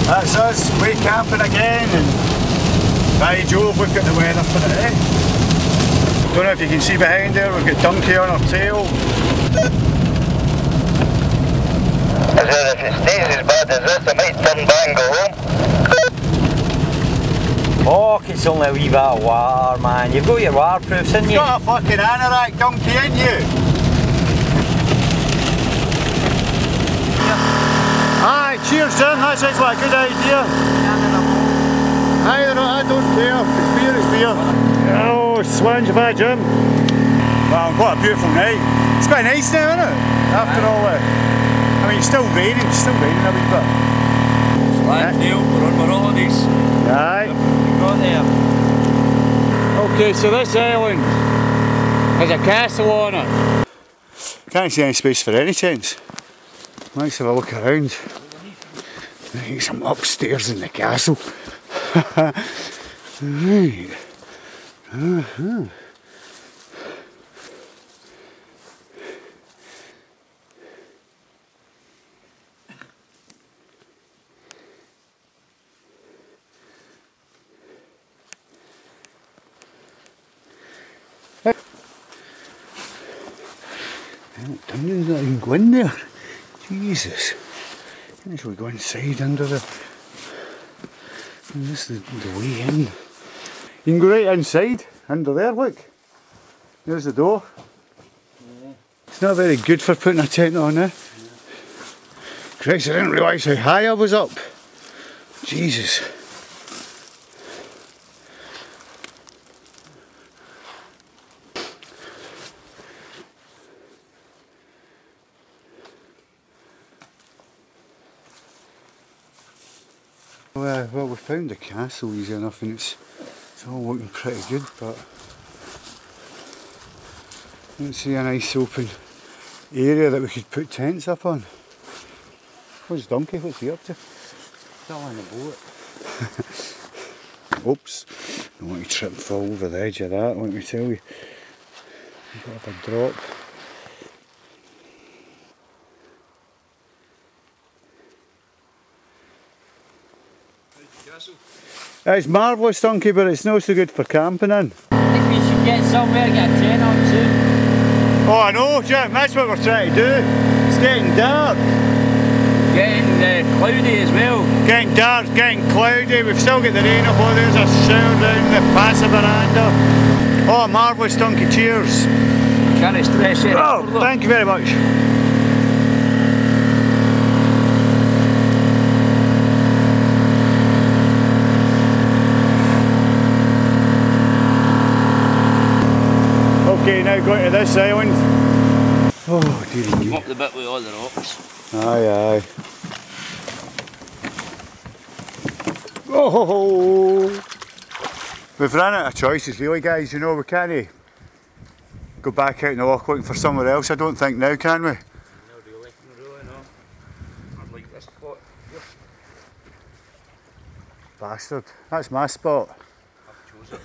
That's us, way camping again, and by Jove, we've got the weather for today. Don't know if you can see behind there, we've got Donkey on our tail. If it stays as bad as this, I might turn back and go home. Oh, it's only a wee bit of water, man. You've got your waterproofs, haven't you? You've got a fucking anorak donkey in you. Aye, cheers Jim, that sounds like a good idea. Aye, I don't care, it's beer, it's beer. Oh, swange bad Jim. Well, what a beautiful night. It's quite nice now, isn't it? After all that. I mean, it's still raining a wee bit. Swange Neil, we're on our holidays. Aye. We got there. Okay, so this island has a castle on it. Can't see any space for any tents. Let's have a look around. I think some upstairs in the castle. Right. Dungeon's not even going there. Jesus. I think we go inside under the. This is the way in. You can go right inside, under there, look. There's the door. Yeah. It's not very good for putting a tent on there. Christ, I didn't realise how high I was up. Jesus. Well, we found the castle easy enough and it's all looking pretty good, but I don't see a nice open area that we could put tents up on. Where's Donkey? What's he up to? Still on the boat. Oops, don't want to trip and fall over the edge of that, let me tell you. Got a big drop. It's marvellous, Donkey, but it's not so good for camping in. I think we should get somewhere to get a tent on soon. Oh, I know, Jim, that's what we're trying to do. It's getting dark. Getting cloudy as well. Getting dark, getting cloudy, we've still got the rain up, oh there's a shower down the passive veranda. Oh, marvellous, Donkey, cheers. Can't stress it. Oh, thank you very much. Okay, now going to this island. Oh, dearie me. Up the bit with all the rocks. Aye, aye. Oh! We've run out of choices really, guys, you know, we can't go back out in the loch looking for somewhere else, I don't think now, can we? No, really, no. I'd like this spot. Yep. Bastard, that's my spot. I've chosen.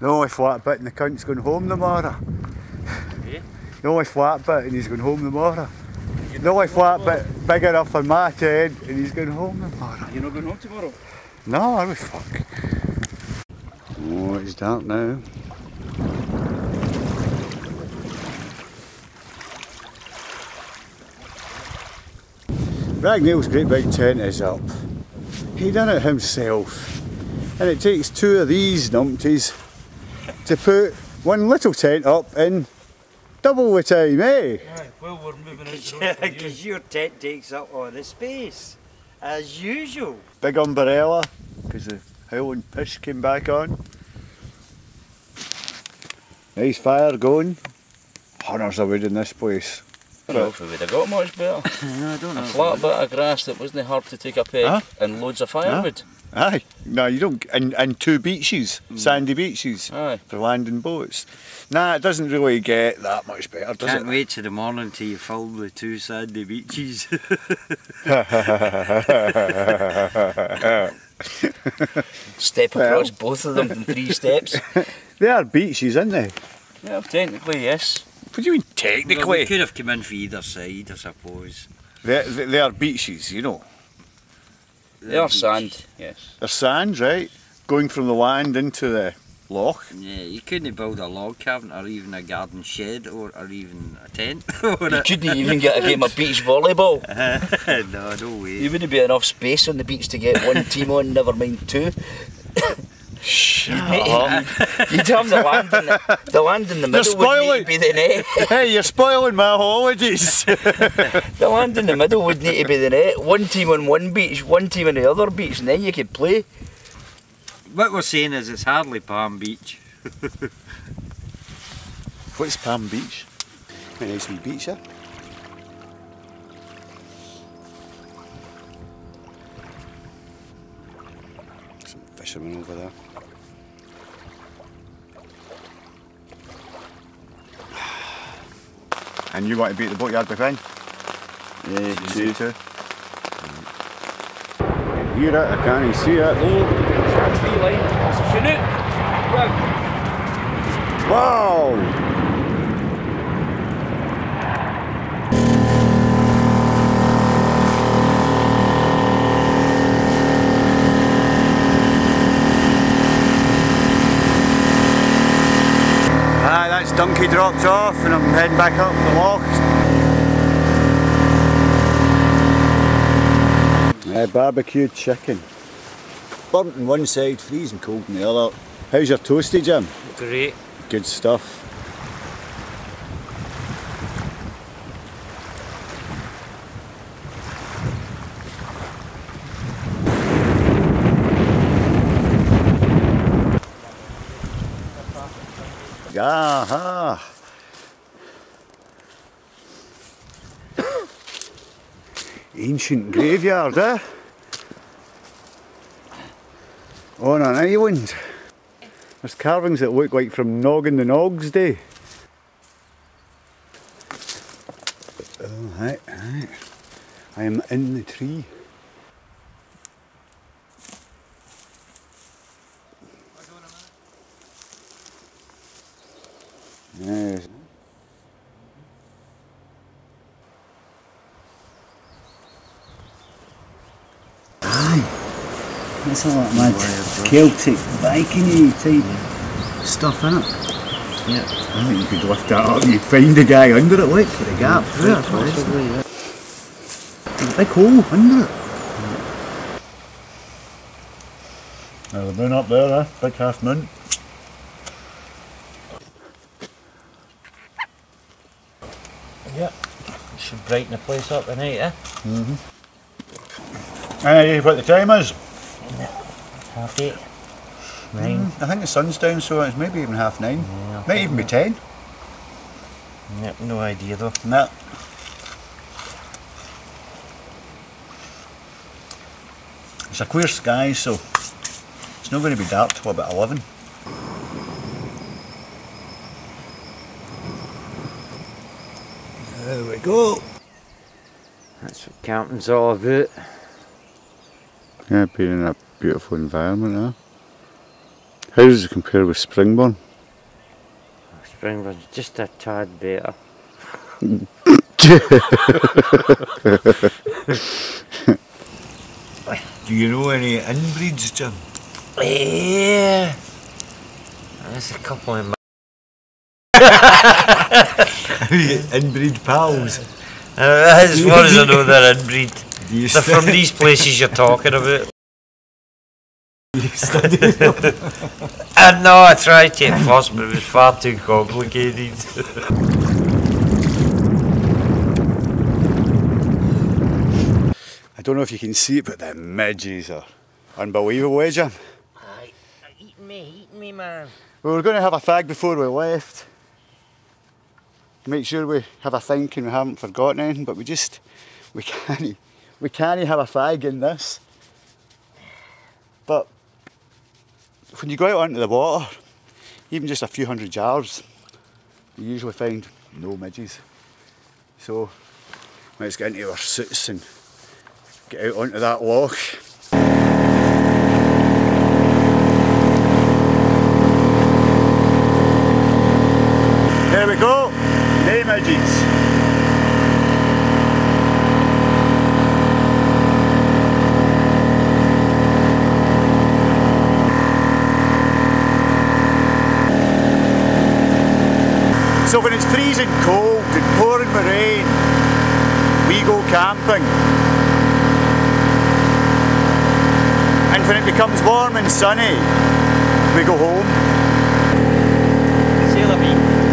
The only flat bit and the cunt's going home tomorrow. Eh? The only flat bit and he's going home tomorrow. The only flat bit big enough for my tent and he's going home tomorrow. You're not going home tomorrow? No, are we fuck? Oh, it's dark now. Ragnell's great big tent is up. He done it himself. And it takes two of these numpties to put one little tent up in double the time, eh? Aye, well we're moving out. Because your tent takes up all the space, as usual. Big umbrella, because the howling piss came back on. Nice fire going. Hundreds of wood in this place. I don't know if we would have got much better. No, I don't know. A flat bit of grass that wasn't hard to take a peg, Huh? and loads of firewood. Aye, no you don't, and two beaches, sandy beaches, Aye. for landing boats. Nah, it doesn't really get that much better, does Can't it? wait till the morning till you fill the two sandy beaches. Step across both of them in 3 steps. They are beaches, aren't they? Yeah, technically yes. What do you mean Well, technically? we could have come in from either side, I suppose. They are beaches, you know. They are sand, yes. They're sand, right? Going from the land into the loch. Yeah, you couldn't build a log cabin or even a garden shed or even a tent. You couldn't even get a game of beach volleyball. No way. You wouldn't be enough space on the beach to get one team on, never mind two. Shut You'd have the land in the middle would need to be the net. Hey, you're spoiling my holidays. The land in the middle would need to be the net. One team on one beach, one team on the other beach, and then you could play. What we're saying is it's hardly Palm Beach. What's Palm Beach? A nice wee beach here. Some fishermen over there. And you want to be at the boatyard with Ben? Yeah, Two. Hear it, I can't even see it. Tree line. Shoot it. Wow! That's Donkey dropped off and I'm heading back up the loch. Barbecued chicken. Burnt on one side, freezing cold on the other. How's your toasty, Jim? Great. Good stuff. Aha! Ancient graveyard, eh? On an island. There's carvings that look like from Noggin the Nog's day. Oh, right. I am in the tree. Yes. That's all that mad Celtic Viking type stuff in it. Yeah. I think you could lift that up and you'd find the guy under it, look, with a gap through it. Possibly, yeah. There's a big hole under it. Now the moon up there, big half moon. Yeah. Should brighten the place up tonight, eh? Hey, what the time is? 8:30. 9. I think the sun's down, so it's maybe even 9:30. Yeah, Might even be 10. Yep, no idea though. No. It's a clear sky, so it's not going to be dark till about 11. There we go. That's what camping's all about. Yeah, being in a beautiful environment, huh? How does it compare with Springburn? Springburn's just a tad better. Do you know any inbreeds, Jim? Yeah. There's a couple in my Inbreed pals. as far as I know they're inbreed. Do you They're from these places you're talking about. And no, I tried to at first, but it was far too complicated. I don't know if you can see it, but the midges are unbelievable, eh, Jim? Aye, eating me, man. We were going to have a fag before we left. Make sure we have a think and we haven't forgotten anything, but we can't have a fag in this. But when you go out onto the water, even just a few hundred yards, you usually find no midges. So let's get into our suits and get out onto that loch. There we go. midges. So when it's freezing cold and pouring with rain, we go camping. And when it becomes warm and sunny, we go home. C'est la vie.